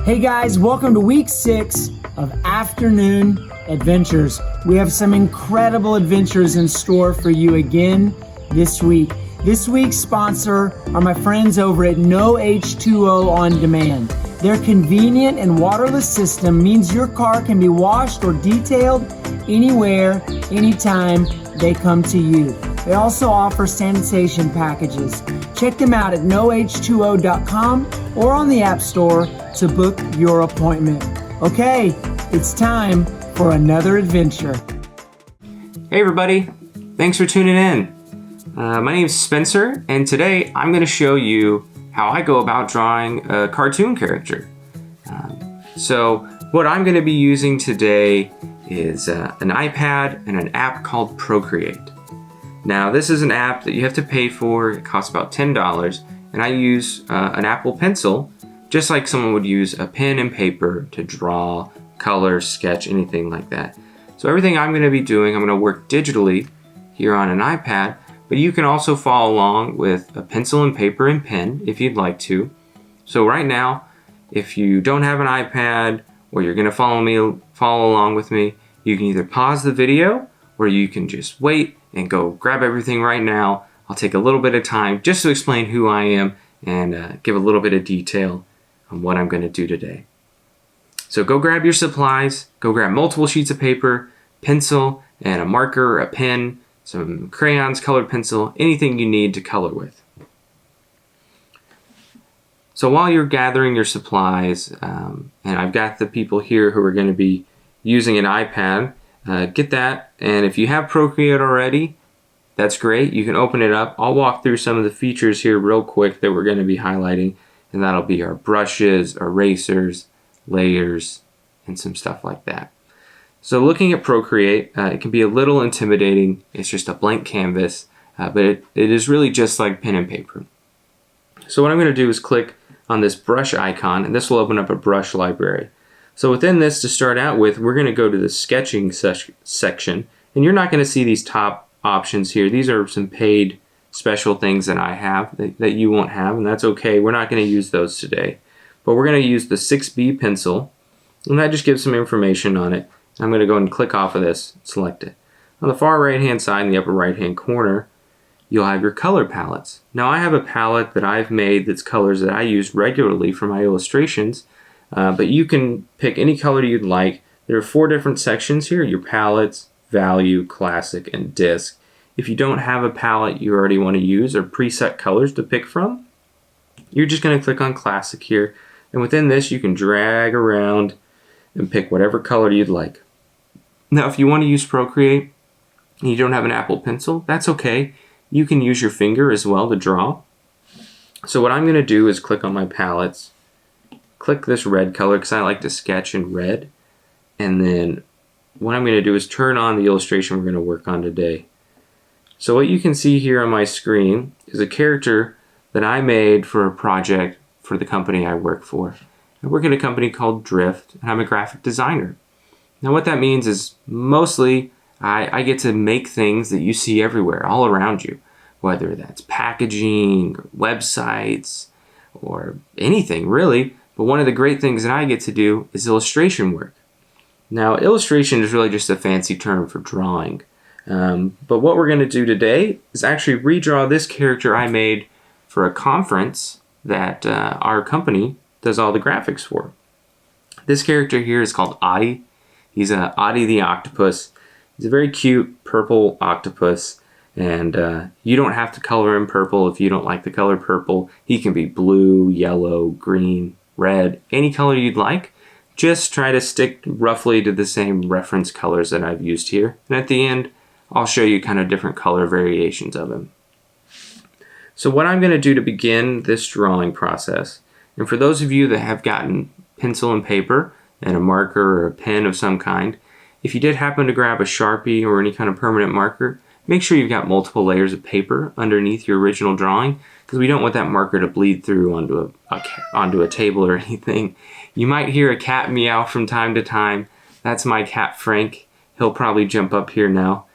Hey guys, welcome to week 6 of Afternoon Adventures. We have some incredible adventures in store for you again this week. This week's sponsor are my friends over at No H2O On Demand. Their convenient and waterless system means your car can be washed or detailed anywhere, anytime they come to you. They also offer sanitation packages. Check them out at noh2o.com or on the App Store to book your appointment. Okay, it's time for another adventure. Hey everybody, thanks for tuning in. My name is Spencer, and today I'm going to show you how I go about drawing a cartoon character. So what I'm going to be using today is an iPad and an app called Procreate. Now this is an app that you have to pay for. It costs about $10, and I use an Apple Pencil just like someone would use a pen and paper to draw, color, sketch, anything like that. So everything I'm going to be doing, I'm going to work digitally here on an iPad, but you can also follow along with a pencil and paper and pen if you'd like to. So right now, if you don't have an iPad or you're going to follow along with me, you can either pause the video or you can just wait and go grab everything right now. I'll take a little bit of time just to explain who I am and give a little bit of detail on what I'm going to do today. So go grab your supplies, go grab multiple sheets of paper, pencil, and a marker, a pen, some crayons, colored pencil, anything you need to color with. So while you're gathering your supplies, and I've got the people here who are going to be using an iPad, get that, and if you have Procreate already, that's great. You can open it up. I'll walk through some of the features here real quick that we're going to be highlighting, and that'll be our brushes, erasers, layers, and some stuff like that. So looking at Procreate, it can be a little intimidating. It's just a blank canvas, but it is really just like pen and paper. So what I'm going to do is click on this brush icon, and this will open up a brush library. So within this, to start out with, we're going to go to the sketching section, and you're not going to see these top options here. These are some paid special things that I have that you won't have, and that's okay. We're not going to use those today, but we're going to use the 6B pencil, and that just gives some information on it. I'm going to go and click off of this, select it. On the far right hand side in the upper right hand corner, you'll have your color palettes. Now I have a palette that I've made that's colors that I use regularly for my illustrations, but you can pick any color you'd like. There are 4 different sections here: your palettes, value, classic, and disc. If you don't have a palette you already want to use or preset colors to pick from, you're just going to click on classic here, and within this you can drag around and pick whatever color you'd like. Now if you want to use Procreate and you don't have an Apple Pencil, that's okay. You can use your finger as well to draw. So what I'm going to do is click on my palettes, click this red color because I like to sketch in red, and then what I'm going to do is turn on the illustration we're going to work on today. So what you can see here on my screen is a character that I made for a project for the company I work for. I work at a company called Drift, and I'm a graphic designer. Now what that means is mostly I get to make things that you see everywhere, all around you, whether that's packaging, or websites, or anything really. But one of the great things that I get to do is illustration work. Now illustration is really just a fancy term for drawing. But what we're going to do today is actually redraw this character I made for a conference that our company does all the graphics for. This character here is called Audie. He's Audie the octopus. He's a very cute purple octopus, and you don't have to color him purple if you don't like the color purple. He can be blue, yellow, green, red, any color you'd like. Just try to stick roughly to the same reference colors that I've used here. And at the end, I'll show you kind of different color variations of him. So what I'm going to do to begin this drawing process, and for those of you that have gotten pencil and paper and a marker or a pen of some kind, if you did happen to grab a Sharpie or any kind of permanent marker, make sure you've got multiple layers of paper underneath your original drawing, because we don't want that marker to bleed through onto a table or anything. You might hear a cat meow from time to time. That's my cat Frank. He'll probably jump up here now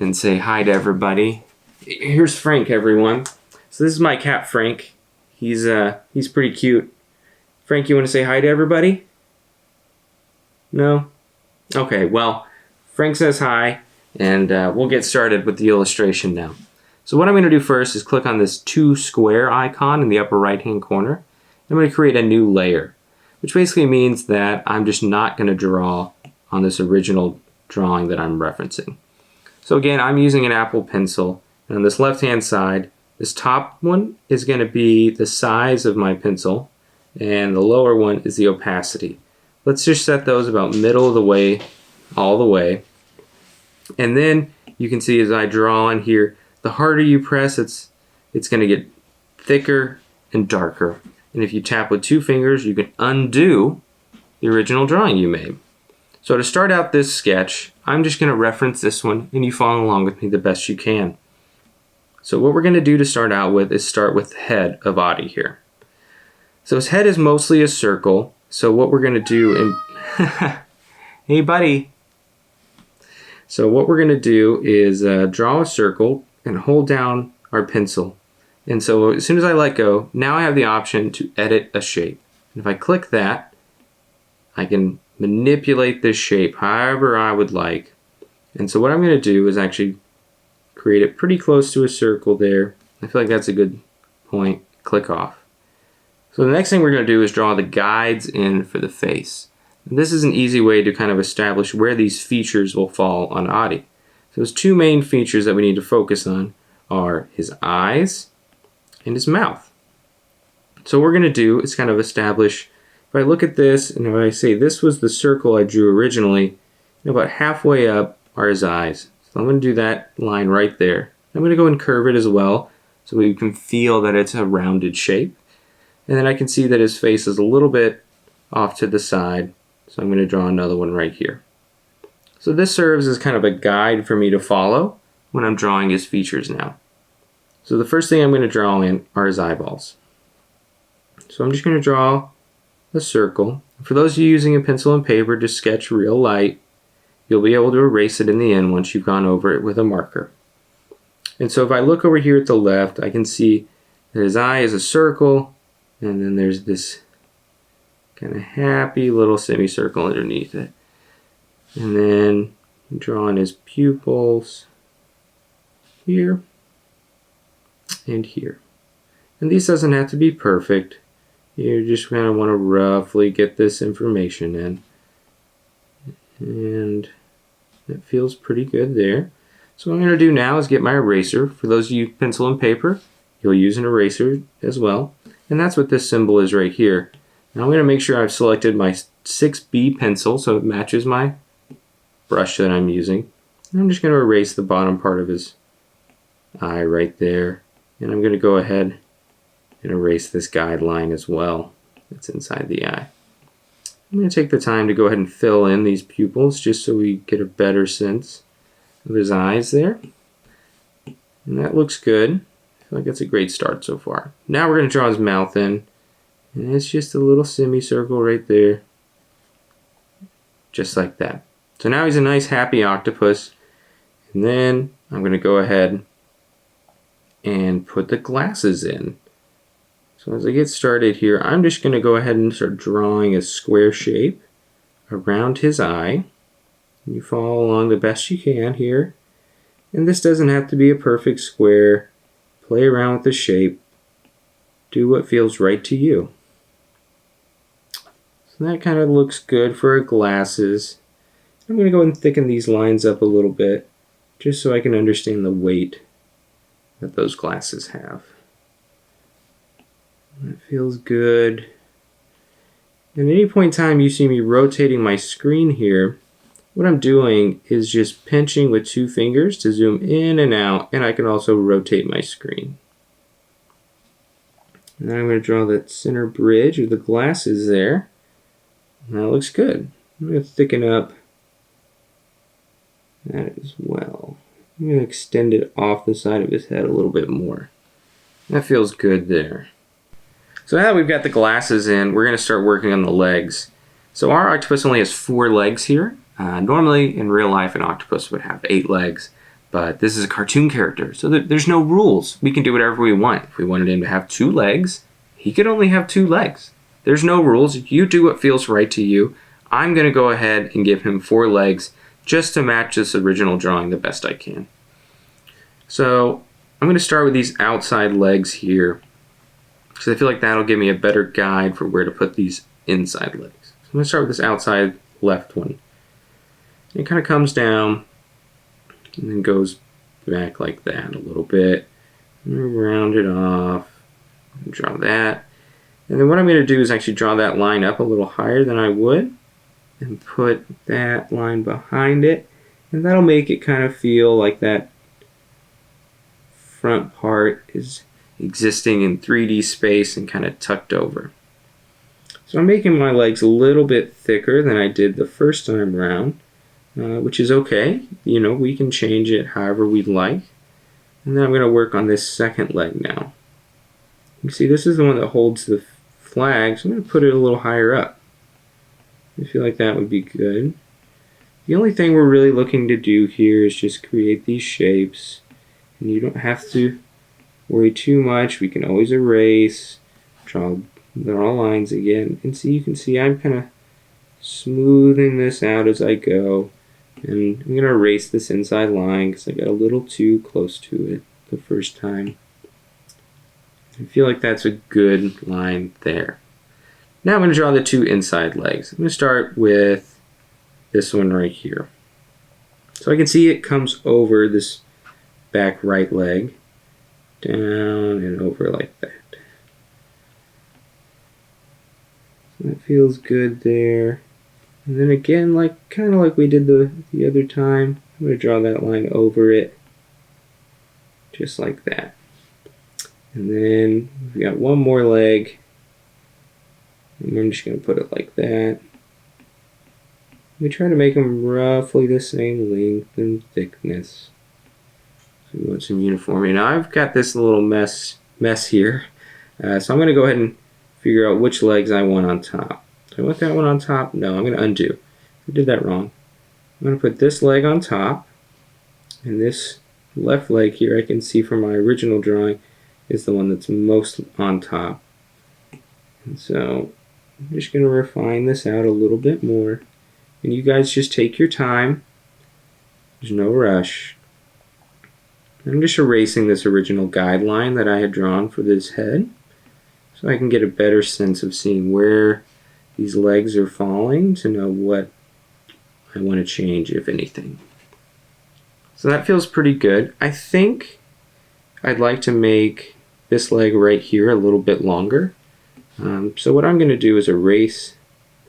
and say hi to everybody. Here's Frank, everyone. So this is my cat Frank. He's pretty cute. Frank, you want to say hi to everybody? No? Okay, well, Frank says hi, and we'll get started with the illustration now. So what I'm going to do first is click on this 2 square icon in the upper right-hand corner. I'm going to create a new layer, which basically means that I'm just not going to draw on this original drawing that I'm referencing. So again, I'm using an Apple pencil, and on this left-hand side, this top one is going to be the size of my pencil, and the lower one is the opacity. Let's just set those about middle of the way, all the way. And then you can see as I draw on here, the harder you press, it's going to get thicker and darker. And if you tap with 2 fingers, you can undo the original drawing you made. So to start out this sketch, I'm just going to reference this one, and you follow along with me the best you can. So what we're going to do to start out with is start with the head of Audie here. So his head is mostly a circle. So what we're going to do, hey buddy. So what we're going to do is draw a circle and hold down our pencil. And so as soon as I let go, now I have the option to edit a shape. And if I click that, I can manipulate this shape however I would like. And so what I'm going to do is actually create it pretty close to a circle there. I feel like that's a good point. Click off. So the next thing we're going to do is draw the guides in for the face. And this is an easy way to kind of establish where these features will fall on Audie. So his 2 main features that we need to focus on are his eyes and his mouth. So what we're going to do is kind of establish, if I look at this and if I say this was the circle I drew originally, about halfway up are his eyes. So I'm going to do that line right there. I'm going to go and curve it as well so we can feel that it's a rounded shape. And then I can see that his face is a little bit off to the side. So I'm going to draw another one right here. So this serves as kind of a guide for me to follow when I'm drawing his features now. So the first thing I'm going to draw in are his eyeballs. So I'm just going to draw a circle. For those of you using a pencil and paper to sketch real light, you'll be able to erase it in the end once you've gone over it with a marker. And so if I look over here at the left, I can see that his eye is a circle, and then there's this kind of happy little semicircle underneath it. And then drawing his pupils here and here. And these doesn't have to be perfect. You just kind of want to roughly get this information in. And it feels pretty good there. So what I'm going to do now is get my eraser. For those of you pencil and paper, you'll use an eraser as well. And that's what this symbol is right here. Now I'm going to make sure I've selected my 6B pencil so it matches my brush that I'm using. And I'm just going to erase the bottom part of his eye right there. And I'm going to go ahead and erase this guideline as well that's inside the eye. I'm going to take the time to go ahead and fill in these pupils just so we get a better sense of his eyes there. And that looks good. I feel like that's a great start so far. Now we're going to draw his mouth in. And it's just a little semicircle right there. Just like that. So now he's a nice happy octopus. And then I'm going to go ahead and put the glasses in. So as I get started here, I'm just going to go ahead and start drawing a square shape around his eye. You follow along the best you can here. And this doesn't have to be a perfect square. Play around with the shape. Do what feels right to you. So that kind of looks good for our glasses. I'm going to go and thicken these lines up a little bit just so I can understand the weight that those glasses have. That feels good. At any point in time you see me rotating my screen here, what I'm doing is just pinching with 2 fingers to zoom in and out, and I can also rotate my screen. Now I'm going to draw that center bridge of the glasses there. And that looks good. I'm going to thicken up that as well. I'm going to extend it off the side of his head a little bit more. That feels good there. So now that we've got the glasses in, we're going to start working on the legs. So our octopus only has 4 legs here. Normally in real life an octopus would have 8 legs, but this is a cartoon character, so there's no rules. We can do whatever we want. If we wanted him to have 2 legs, he could only have 2 legs. There's no rules. You do what feels right to you. I'm going to go ahead and give him 4 legs just to match this original drawing the best I can. So I'm going to start with these outside legs here, because I feel like that'll give me a better guide for where to put these inside legs. So I'm going to start with this outside left one. It kind of comes down and then goes back like that a little bit. Round it off, draw that. And then what I'm going to do is actually draw that line up a little higher than I would and put that line behind it. And that'll make it kind of feel like that front part is existing in 3D space and kind of tucked over. So I'm making my legs a little bit thicker than I did the first time around, which is okay. You know, we can change it however we'd like. And then I'm going to work on this second leg now. You see, this is the one that holds the flag, so I'm going to put it a little higher up. I feel like that would be good. The only thing we're really looking to do here is just create these shapes. And you don't have to worry too much. We can always erase, draw lines again. And see, you can see I'm kind of smoothing this out as I go. And I'm going to erase this inside line because I got a little too close to it the first time. I feel like that's a good line there. Now I'm going to draw the 2 inside legs. I'm going to start with this one right here. So I can see it comes over this back right leg, down and over like that. So that feels good there. And then again, kind of like we did the other time, I'm going to draw that line over it, just like that. And then we've got one more leg, and I'm just going to put it like that. We try to make them roughly the same length and thickness. So we want some uniformity. Now I've got this little mess here, so I'm going to go ahead and figure out which legs I want on top. Do I want that one on top? No, I'm going to undo. I did that wrong. I'm going to put this leg on top, and this left leg here I can see from my original drawing is the one that's most on top. And so I'm just going to refine this out a little bit more. And you guys just take your time. There's no rush. I'm just erasing this original guideline that I had drawn for this head so I can get a better sense of seeing where these legs are falling to know what I want to change, if anything. So that feels pretty good. I think I'd like to make this leg right here a little bit longer. So what I'm going to do is erase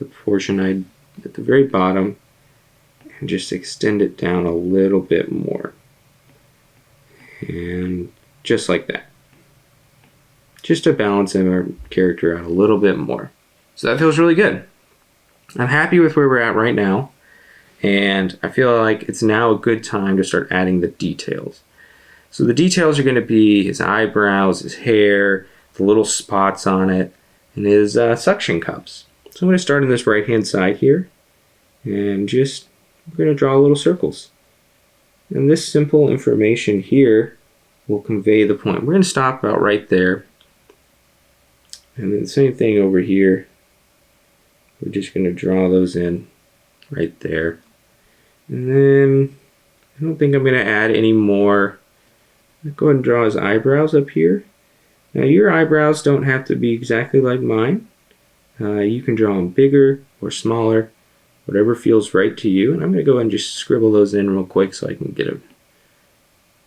the portion at the very bottom and just extend it down a little bit more. And just like that. Just to balance our character out a little bit more. So that feels really good. I'm happy with where we're at right now, and I feel like it's now a good time to start adding the details. So the details are going to be his eyebrows, his hair, the little spots on it, and his suction cups. So I'm going to start on this right hand side here, and we're going to draw little circles. And this simple information here will convey the point. We're going to stop about right there. And then the same thing over here. We're just going to draw those in right there. And then I don't think I'm going to add any more. I'll go ahead and draw his eyebrows up here. Now your eyebrows don't have to be exactly like mine. You can draw them bigger or smaller, whatever feels right to you. And I'm going to go ahead and just scribble those in real quick so I can get a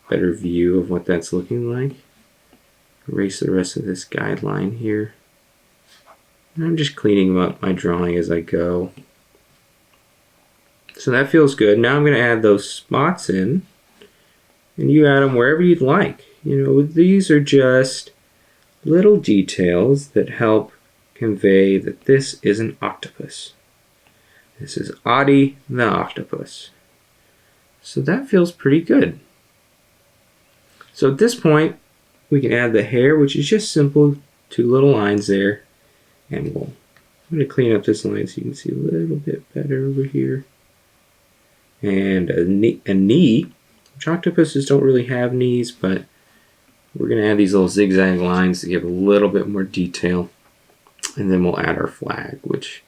better view of what that's looking like. Erase the rest of this guideline here. And I'm just cleaning up my drawing as I go. So that feels good. Now I'm going to add those spots in. And you add them wherever you'd like. You know, these are just little details that help convey that this is an octopus. This is Audie the octopus. So that feels pretty good. So at this point, we can add the hair, which is just simple, 2 little lines there. And I'm going to clean up this line so you can see a little bit better over here. And a knee, which octopuses don't really have knees, but we're going to add these little zigzag lines to give a little bit more detail. And then we'll add our flag, which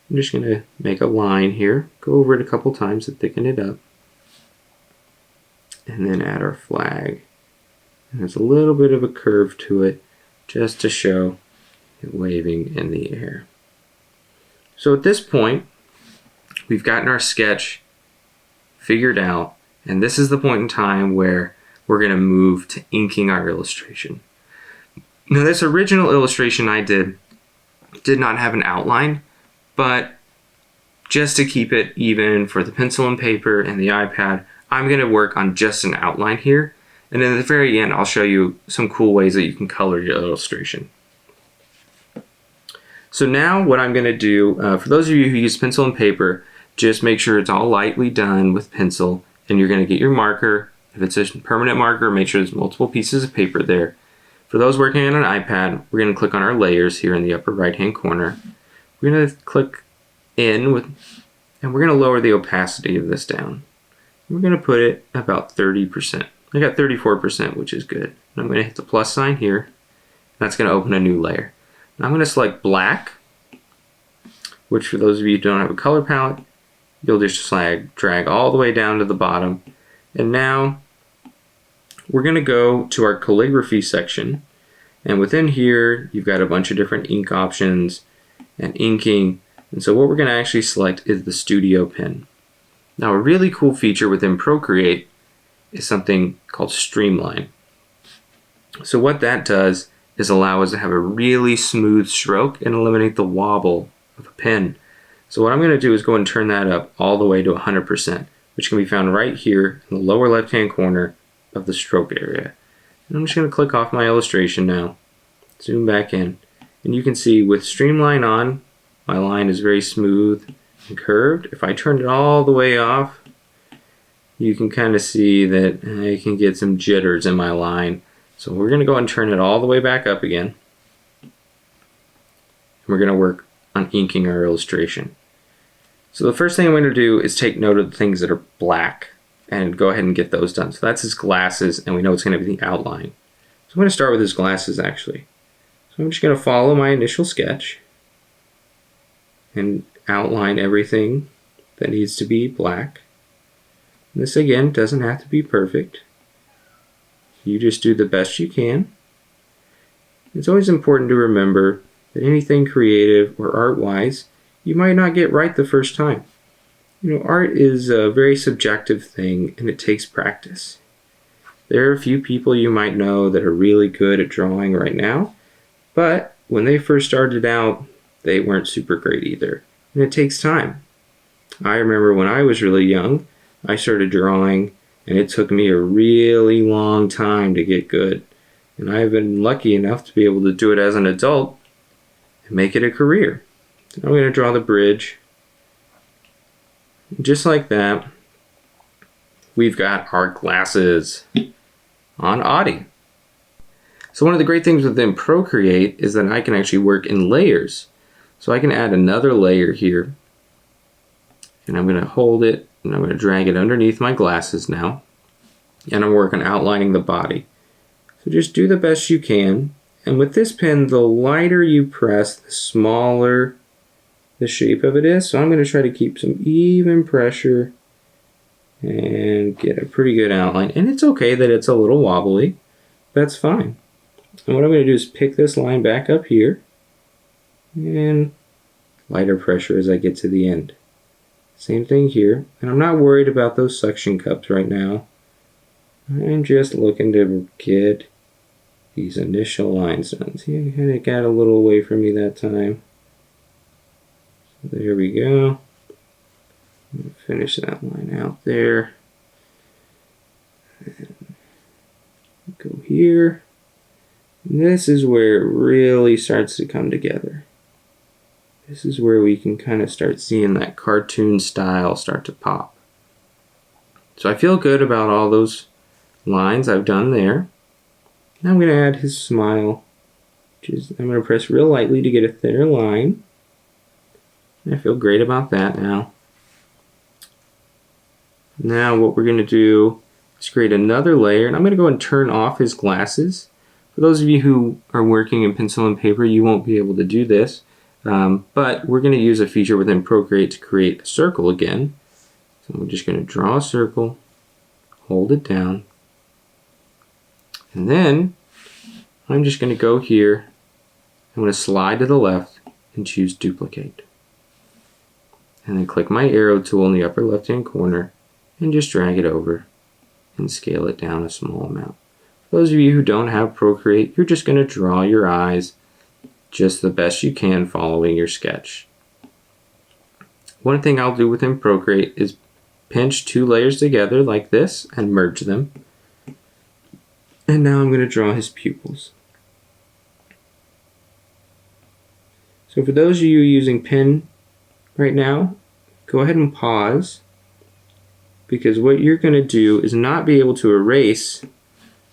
I'm just going to make a line here, go over it a couple times to thicken it up, and then add our flag. And there's a little bit of a curve to it just to show it waving in the air. So at this point, we've gotten our sketch figured out, and this is the point in time where we're going to move to inking our illustration. Now, this original illustration I did not have an outline, but just to keep it even for the pencil and paper and the iPad, I'm going to work on just an outline here. And then at the very end, I'll show you some cool ways that you can color your illustration. So now what I'm going to do, for those of you who use pencil and paper, just make sure it's all lightly done with pencil, and you're going to get your marker. If it's a permanent marker, make sure there's multiple pieces of paper there. For those working on an iPad, we're going to click on our layers here in the upper right-hand corner. We're going to click in, and we're going to lower the opacity of this down. We're going to put it about 30%. I got 34%, which is good. I'm going to hit the plus sign here. That's going to open a new layer. Now I'm going to select black, which for those of you who don't have a color palette, you'll just drag all the way down to the bottom. And now we're going to go to our calligraphy section. And within here, you've got a bunch of different ink options and inking. And so what we're going to actually select is the Studio Pen. Now a really cool feature within Procreate is something called Streamline. So what that does is allow us to have a really smooth stroke and eliminate the wobble of a pen. So what I'm going to do is go and turn that up all the way to 100%, which can be found right here in the lower left-hand corner of the stroke area. And I'm just going to click off my illustration now, zoom back in, and you can see with Streamline on, my line is very smooth and curved. If I turn it all the way off, you can kind of see that I can get some jitters in my line. So we're going to go and turn it all the way back up again. We're going to work on inking our illustration. So the first thing I'm going to do is take note of the things that are black and go ahead and get those done. So that's his glasses, and we know it's going to be the outline. So I'm going to start with his glasses actually. So I'm just going to follow my initial sketch and outline everything that needs to be black. This again doesn't have to be perfect. You just do the best you can. It's always important to remember that anything creative or art-wise, you might not get right the first time. You know, art is a very subjective thing, and it takes practice. There are a few people you might know that are really good at drawing right now, but when they first started out, they weren't super great either, and it takes time. I remember when I was really young, I started drawing, and it took me a really long time to get good. And I've been lucky enough to be able to do it as an adult and make it a career. So I'm going to draw the bridge. And just like that, we've got our glasses on Audie. So one of the great things within Procreate is that I can actually work in layers. So I can add another layer here. And I'm going to hold it, and I'm going to drag it underneath my glasses now. And I'm working outlining the body. So just do the best you can. And with this pen, the lighter you press, the smaller the shape of it is. So I'm going to try to keep some even pressure and get a pretty good outline. And it's okay that it's a little wobbly. That's fine. And what I'm going to do is pick this line back up here and lighter pressure as I get to the end. Same thing here. And I'm not worried about those suction cups right now. I'm just looking to get these initial lines done. See, I kind of got a little away from me that time. So there we go. Finish that line out there. And go here. And this is where it really starts to come together. This is where we can kind of start seeing that cartoon style start to pop. So I feel good about all those lines I've done there. Now I'm going to add his smile, which is, I'm going to press real lightly to get a thinner line. I feel great about that now. Now what we're going to do is create another layer, and I'm going to go and turn off his glasses. For those of you who are working in pencil and paper, you won't be able to do this. But we're going to use a feature within Procreate to create a circle again. So I'm just going to draw a circle, hold it down, and then I'm just going to go here. I'm going to slide to the left and choose Duplicate. And then click my arrow tool in the upper left-hand corner and just drag it over and scale it down a small amount. For those of you who don't have Procreate, you're just going to draw your eyes just the best you can following your sketch. One thing I'll do within Procreate is pinch two layers together like this and merge them. And now I'm going to draw his pupils. So for those of you using pen right now, go ahead and pause, because what you're going to do is not be able to erase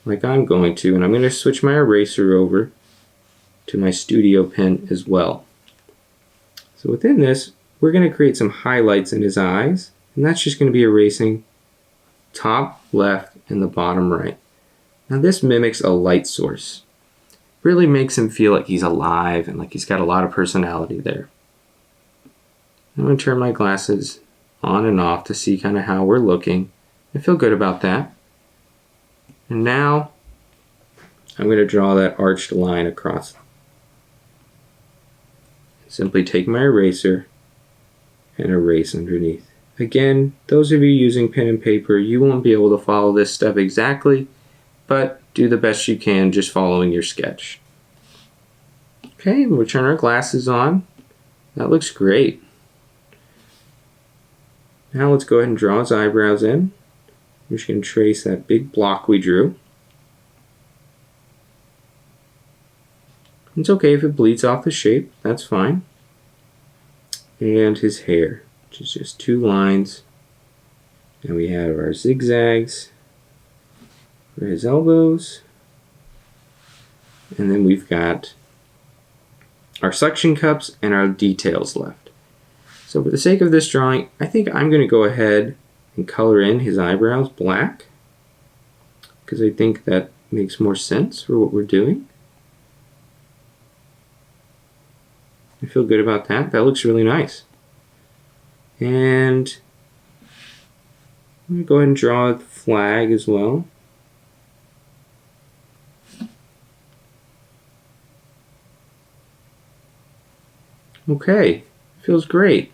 like I'm going to, and I'm going to switch my eraser over to my studio pen as well. So within this, we're going to create some highlights in his eyes, and that's just going to be erasing top left and the bottom right. Now this mimics a light source. Really makes him feel like he's alive and like he's got a lot of personality there. I'm going to turn my glasses on and off to see kind of how we're looking. I feel good about that. And now I'm going to draw that arched line across. Simply take my eraser and erase underneath. Again, those of you using pen and paper, you won't be able to follow this step exactly, but do the best you can just following your sketch. Okay, we'll turn our glasses on. That looks great. Now let's go ahead and draw his eyebrows in. I'm just going to trace that big block we drew. It's okay if it bleeds off the shape, that's fine. And his hair, which is just two lines. And we have our zigzags for his elbows. And then we've got our suction cups and our details left. So for the sake of this drawing, I think I'm going to go ahead and color in his eyebrows black, because I think that makes more sense for what we're doing. I feel good about that. That looks really nice. And I'm going to go ahead and draw a flag as well. Okay, feels great.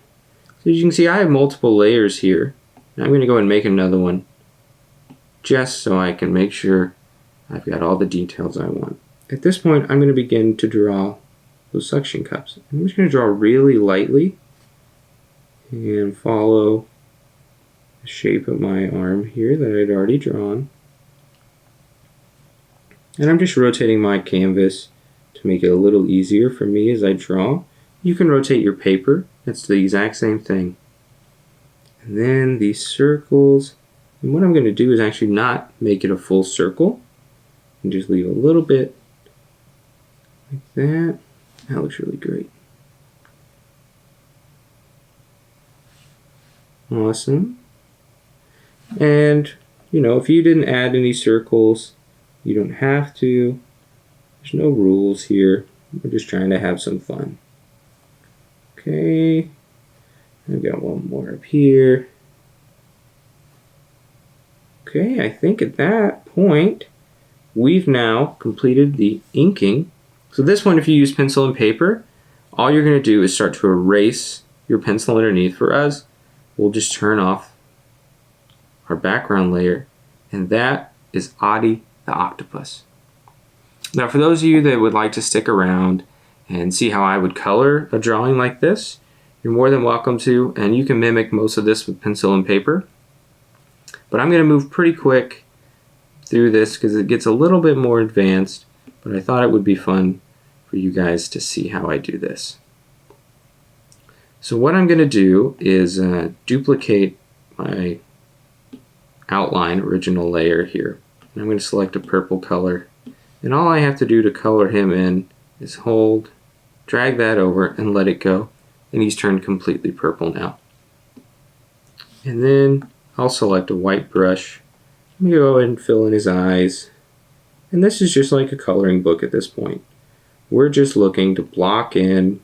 So as you can see, I have multiple layers here. And I'm going to go and make another one just so I can make sure I've got all the details I want. At this point, I'm going to begin to draw those suction cups. I'm just going to draw really lightly and follow the shape of my arm here that I'd already drawn. And I'm just rotating my canvas to make it a little easier for me as I draw. You can rotate your paper. It's the exact same thing. And then these circles. And what I'm going to do is actually not make it a full circle. And just leave a little bit like that. That looks really great. Awesome. And, you know, if you didn't add any circles, you don't have to. There's no rules here. We're just trying to have some fun. Okay. I've got one more up here. Okay, I think at that point, we've now completed the inking. So this one, if you use pencil and paper, all you're going to do is start to erase your pencil underneath. For us, we'll just turn off our background layer, and that is Adi the octopus. Now for those of you that would like to stick around and see how I would color a drawing like this, you're more than welcome to, and you can mimic most of this with pencil and paper. But I'm going to move pretty quick through this because it gets a little bit more advanced, but I thought it would be fun for you guys to see how I do this. So what I'm going to do is duplicate my outline original layer here. And I'm going to select a purple color. And all I have to do to color him in is hold, drag that over, and let it go. And he's turned completely purple now. And then I'll select a white brush. I'm going to go ahead and fill in his eyes. And this is just like a coloring book at this point. We're just looking to block in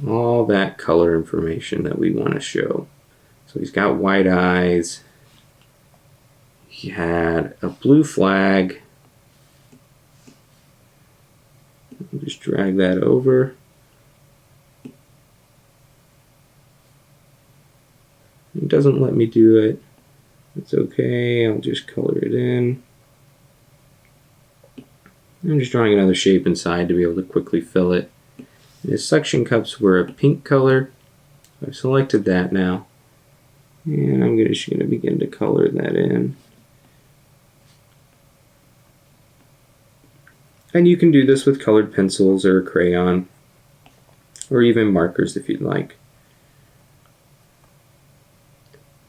all that color information that we want to show. So he's got white eyes. He had a blue flag. Just drag that over. It doesn't let me do it. It's okay, I'll just color it in. I'm just drawing another shape inside to be able to quickly fill it. And his suction cups were a pink color. So I've selected that now. And I'm just going to begin to color that in. And you can do this with colored pencils or a crayon, or even markers if you'd like.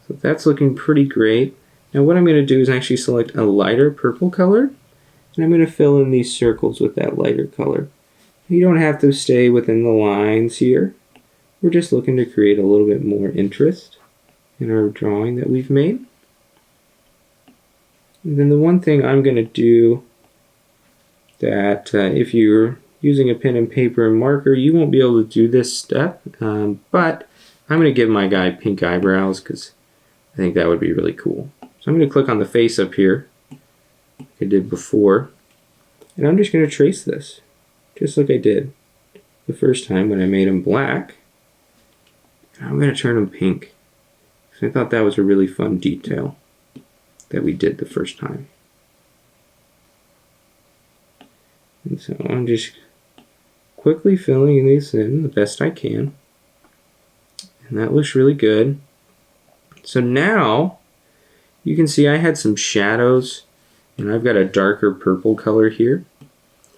So that's looking pretty great. Now what I'm going to do is actually select a lighter purple color, and I'm going to fill in these circles with that lighter color. You don't have to stay within the lines here. We're just looking to create a little bit more interest in our drawing that we've made. And then the one thing I'm going to do that if you're using a pen and paper and marker, you won't be able to do this step, but I'm going to give my guy pink eyebrows because I think that would be really cool. So I'm going to click on the face up here, like I did before, and I'm just going to trace this, just like I did the first time when I made him black. I'm going to turn him pink, because I thought that was a really fun detail that we did the first time. And so I'm just quickly filling these in the best I can. And that looks really good. So now you can see I had some shadows, and I've got a darker purple color here.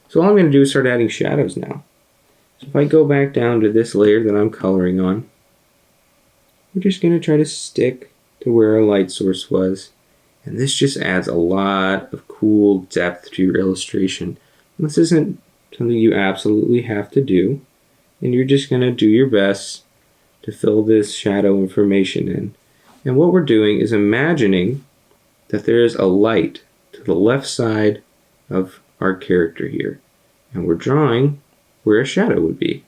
So all I'm going to do is start adding shadows now. So if I go back down to this layer that I'm coloring on, we're just going to try to stick to where our light source was. And this just adds a lot of cool depth to your illustration. This isn't something you absolutely have to do, and you're just going to do your best to fill this shadow information in. And what we're doing is imagining that there is a light to the left side of our character here, and we're drawing where a shadow would be.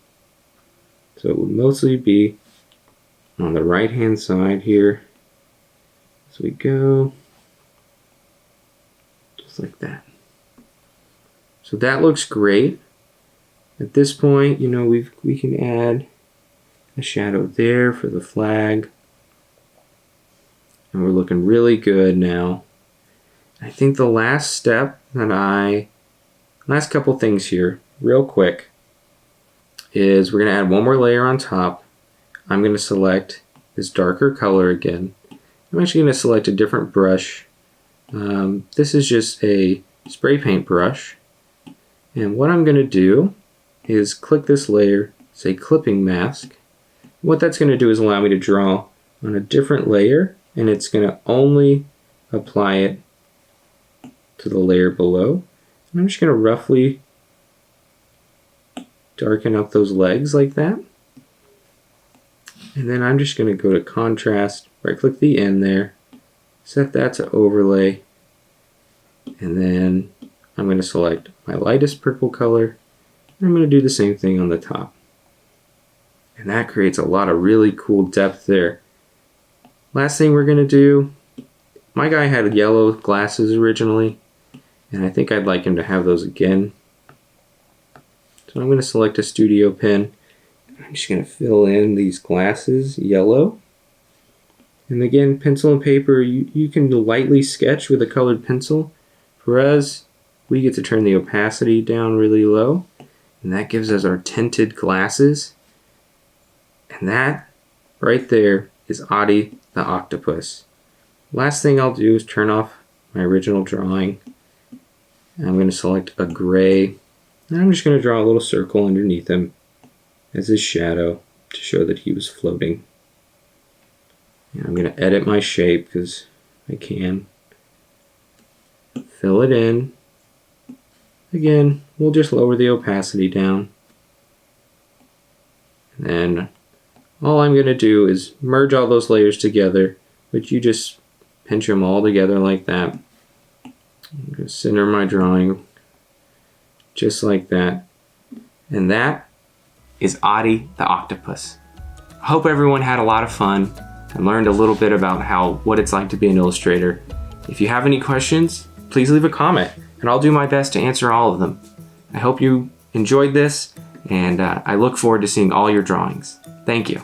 So it would mostly be on the right hand side here as we go, just like that. So that looks great. At this point, you know, we can add a shadow there for the flag. And we're looking really good now. I think the last step last couple things here, real quick, is we're going to add one more layer on top. I'm going to select this darker color again. I'm actually going to select a different brush. This is just a spray paint brush. And what I'm going to do is click this layer, say clipping mask. What that's going to do is allow me to draw on a different layer, and it's going to only apply it to the layer below. And I'm just going to roughly darken up those legs like that. And then I'm just going to go to contrast, right click the end there, set that to overlay, and then I'm going to select my lightest purple color, and I'm going to do the same thing on the top. And that creates a lot of really cool depth there. Last thing we're going to do, my guy had yellow glasses originally, and I think I'd like him to have those again. So I'm going to select a studio pen. I'm just going to fill in these glasses yellow. And again, pencil and paper, you can lightly sketch with a colored pencil. For us, we get to turn the opacity down really low, and that gives us our tinted glasses. And that right there is Adi the octopus. Last thing I'll do is turn off my original drawing. I'm going to select a gray, and I'm just going to draw a little circle underneath him as his shadow to show that he was floating. And I'm going to edit my shape because I can. Fill it in. Again, we'll just lower the opacity down. And then all I'm going to do is merge all those layers together, but you just pinch them all together like that. I'm going to center my drawing just like that. And that is Audie the octopus. I hope everyone had a lot of fun and learned a little bit about what it's like to be an illustrator. If you have any questions, please leave a comment and I'll do my best to answer all of them. I hope you enjoyed this, and I look forward to seeing all your drawings. Thank you.